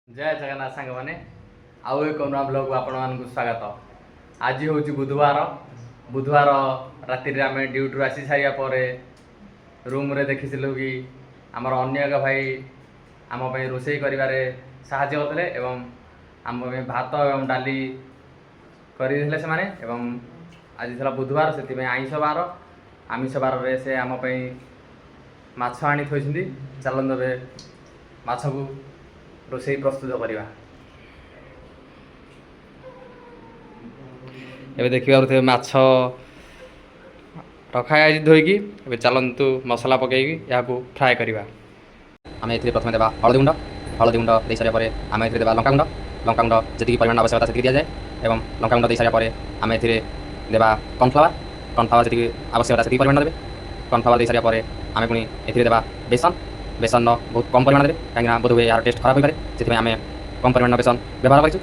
जय जगन्नाथ सांग मैंने आउ एक नूआ ब्लॉग को आपण मानक स्वागत। आज हूँ बुधवार बुधवार राति आम ड्यूटी आसी सारा पर रूम रे देखिलु कि आमर अन्य एक भाई आम रोषे कर साहाय्य करते एवं आम भात एवं डाली करते से आज था बुधवार से आइंष बार आमिष बार से आम माछ आनी थोड़ी चलते ए माछ को रोषे प्रस्तुत करवा। एबे देखिए माछ रखाई धोईकी ए चलतु मसला पकईकी या फ्राए करवा। आम ए प्रथम देवा हलदी गुंड दे सारा आम ए देवा लंका गुंड जी परिमाण आवश्यकता से दि जाए एवं लंका गुंड दे सारा आम ए देवा कॉर्नफ्लावर जी आवश्यकता से परिमाण देवे। कॉर्नफ्लावर दे सारा आम पुणी ए देवा बेसन बहुत कम परिमाण देवे कहीं बोध हुए यार टेस्ट खराब हो पाए से आम कम परिमाण बेसन व्यवहार कर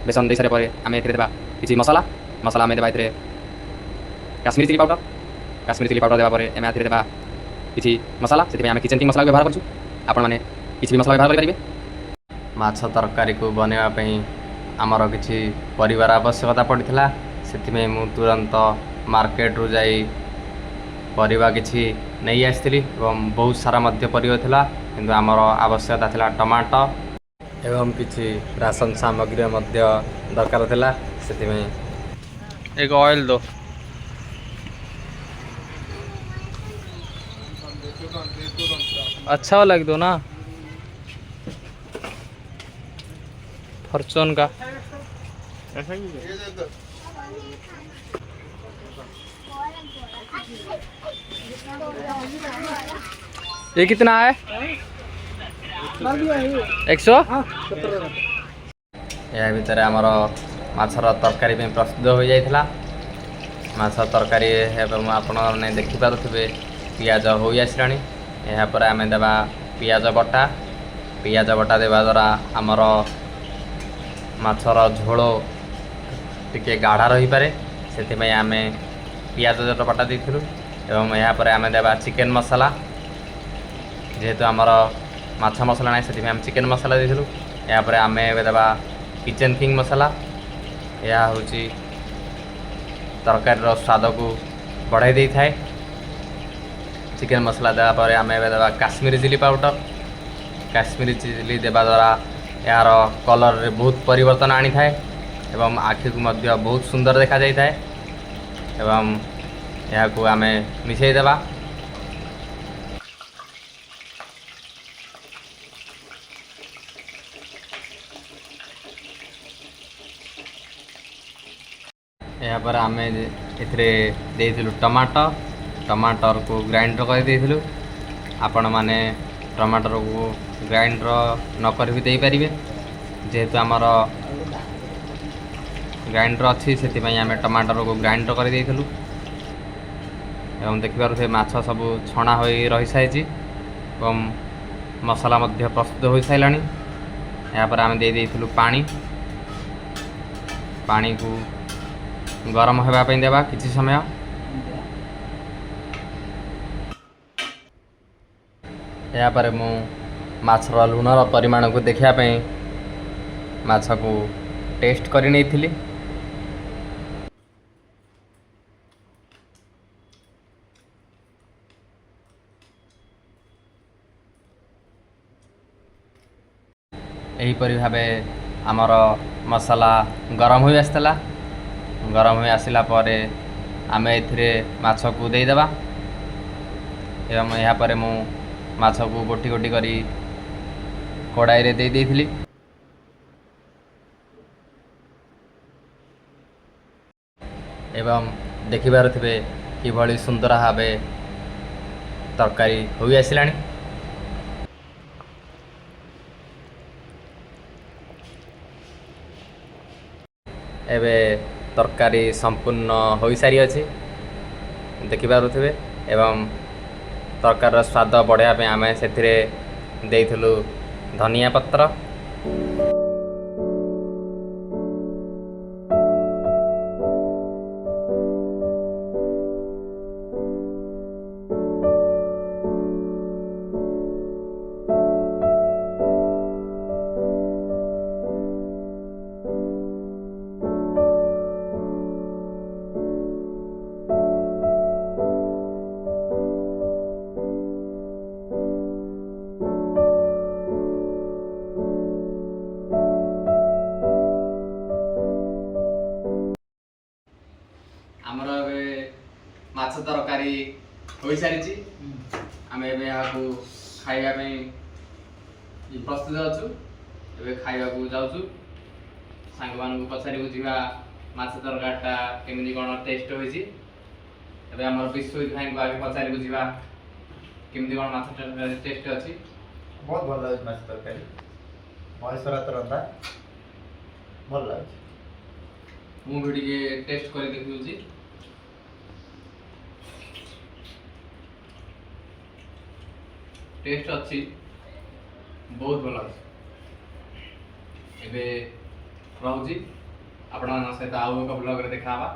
बेसन दे सारा आम ए देवा किसी मसला मसला आम देवा काश्मीरी चिली पाउडर देवापर एम देवा किसी मसला से आम किचन किंग मसला व्यवहार कर किसी भी मसला व्यवहार करेंगे। माछ तरकारी को बनवाई आमर किसी परिवार आवश्यकता पड़ता से मु तुरंत मार्केट रु जाई परिवा किसी नहीं आसती बहुत सारा परिवा थिला किंतु आमर आवश्यकता थिला टमाटो एवं किसी राशन सामग्री दरकार थिला से एक ऑयल दो। अच्छा लग दो ना फॉर्चून का। ये कितना है 100 या भितर आमर माछर तरकारी प्रस्तुत हो जाता। माछ तरकारी आपने देखिपे पियाज हो आसला यापर आम देवा पियाज बटा देवा द्वारा आमर माछर झोल टिके गाढ़ा रही पारे से आम पियाज बटा देलु एवं यापर आम देवा चिकेन मसला जेहेतु आमर माछ मसला ना से आम चिकेन मसला देलु यापर आम देवा किचन किंग मसला यह हूँ तरकारी स्वाद को बढ़ाई दे थाए। चिकेन मसला देवापर आम देवा काश्मीरी चिली देवा द्वारा यार कलर रे बहुत परिवर्तन आनी थाए एवं आखि को मध्य बहुत सुंदर देखा जाई थाए एवं यह को आम मिसई देवा। यापर आम एलु टमाटर को ग्राइंडर कर देलु आपण मैंने टमाटर को ग्राइंडर नकर भी देपारे जेहेतु आमर ग्राइंडर अच्छी से आम टमाटर को ग्राइंडर कर देलु एवं देखिए माछ सब छणा हो रही सारी एवं मसला प्रस्तुत हो सारा। यापर आम देलु पानी को गरम होगापी देवा किसी समय यापर मु माछर लुणर परिमाण को देखापी माछ को टेस्ट कर नहीं थी। यहीपरि भाव आमर मसला गरम हो आसला गरम हो आसला आम माछ को देदेवा एवं यापर मु माछ को गोटी गोटी करी कड़ाई रे दे देइथिली एवं देखिबार कि सुंदर भाव तरकारी हो आसला। एबे तरकारी संपूर्ण हो सारी अच्छी देखिपे एवं तरकार स्वाद बढ़ाई आम से धनिया पत्र ତରକାରୀ ହୋଇସାରିଛି। ଆମେ ଏବେ ଏହାକୁ ଖାଇବା ପାଇଁ ପ୍ରସ୍ତୁତ ଅଛୁ। ଏବେ ଖାଇବାକୁ ଯାଉଛୁ। ସାଙ୍ଗମାନଙ୍କୁ ପଚାରି ବୁଝିବା ମାଛ ତରକାରୀଟା କେମିତି କ'ଣ ଟେଷ୍ଟ ହୋଇଛି। ଏବେ ଆମର ବିଶ୍ୱଜିତ ଭାଇଙ୍କୁ ଆଗେ ପଚାରି ବୁଝିବା କେମିତି କ'ଣ ମାଛ ତରକାରୀ ଟେଷ୍ଟ ଅଛି। ବହୁତ ଭଲ ଲାଗୁଛି ମାଛ ତରକାରୀ। ମହେଶ୍ୱର ହାତ ରନ୍ଧା ଭଲ ଲାଗୁଛି। ମୁଁ ବି ଟିକେ ଟେଷ୍ଟ କରି ଦେଖୁଛି। ଟେଷ୍ଟ ଅଛି, ବହୁତ ଭଲ ଅଛି। ଏବେ ରହୁଛି, ଆପଣମାନଙ୍କ ସହିତ ଆଉ ଏକ ବ୍ଲଗରେ ଦେଖା ହେବା।